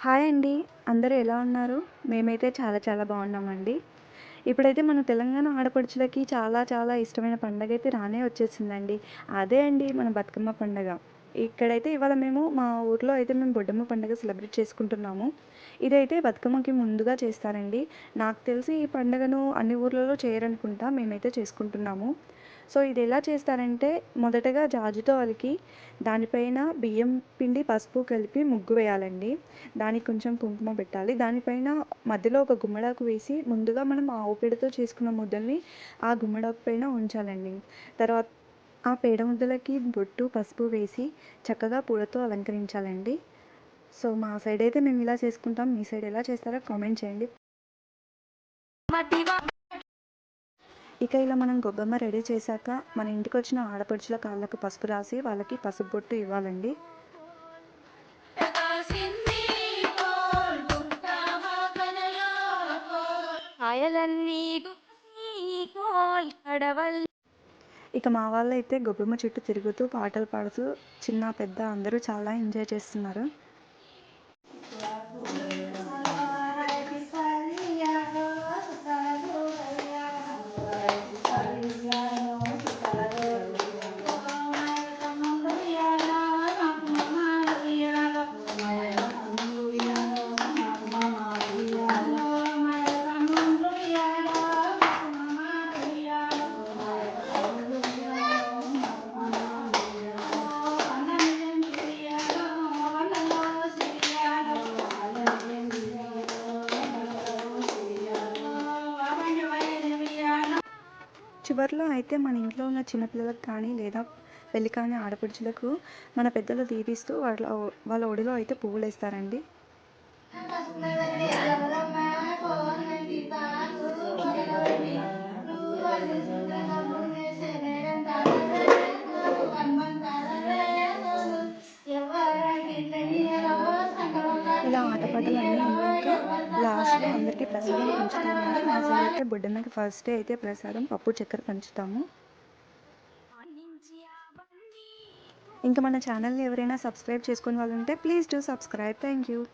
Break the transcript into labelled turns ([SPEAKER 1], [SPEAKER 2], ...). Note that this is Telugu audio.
[SPEAKER 1] హాయ్ అండి. అందరూ ఎలా ఉన్నారు? మేమైతే చాలా చాలా బాగున్నామండి. ఇప్పుడైతే మన తెలంగాణ ఆడపడుచులకి చాలా చాలా ఇష్టమైన పండగైతే రానే వచ్చేసిందండి. అదే అండి మన బతుకమ్మ పండగ. ఇక్కడైతే ఇవాళ మేము మా ఊర్లో అయితే మేము బొడ్డమ్మ పండుగ సెలబ్రేట్ చేసుకుంటున్నాము. ఇదైతే బతుకమ్మకి ముందుగా చేస్తారండి. నాకు తెలిసి ఈ పండుగను అన్ని ఊర్లలో చేయరనుకుంటా. మేమైతే చేసుకుంటున్నాము. సో ఇది ఎలా చేస్తారంటే మొదటగా జాజుతో అలికి దానిపైన బియ్యం పిండి, పసుపు కలిపి ముగ్గు వేయాలండి. దానికి కొంచెం కుంకుమ పెట్టాలి. దానిపైన మధ్యలో ఒక గుమ్మడాకు వేసి ముందుగా మనం ఆవు పేడతో చేసుకున్న ముద్దల్ని ఆ గుమ్మడాకు పైన ఉంచాలండి. తర్వాత ఆ పేడ ముద్దలకి బొట్టు, పసుపు వేసి చక్కగా పూలతో అలంకరించాలండి. సో మా సైడ్ అయితే మేము ఇలా చేసుకుంటాం. మీ సైడ్ ఎలా చేస్తారో కామెంట్ చేయండి. ఇక ఇలా మనం గొబ్బెమ్మ రెడీ చేశాక మన ఇంటికి వచ్చిన ఆడపడుచుల కాళ్ళకు పసుపు రాసి వాళ్ళకి పసుపు బొట్టు ఇవ్వాలండి. ఇక మా వాళ్ళైతే గొబ్బెమ్మ చుట్టూ తిరుగుతూ పాటలు పాడుతూ చిన్న పెద్ద అందరూ చాలా ఎంజాయ్ చేస్తున్నారు. చివర్లో అయితే మన ఇంట్లో ఉన్న చిన్నపిల్లలకు కానీ లేదా పెళ్ళి కాని ఆడపడుచులకు మన పెద్దలు దీవిస్తూ వాళ్ళ ఒడిలో అయితే పువ్వులు వేస్తారండి. ఇలా ఆటపాటలు అన్నీ అయ్యాక లాస్ట్లో అందరికీ ప్రసాదం పంచుతారండి. మా సైడ్ అయితే బొడ్డమ్మకి ఫస్ట్ డే అయితే ప్రసాదం పప్పు చక్కెర పంచుతాము. ఇంకా మన ఛానల్ని ఎవరైనా సబ్స్క్రైబ్ చేసుకునే వాళ్ళు ఉంటే please do subscribe. Thank you.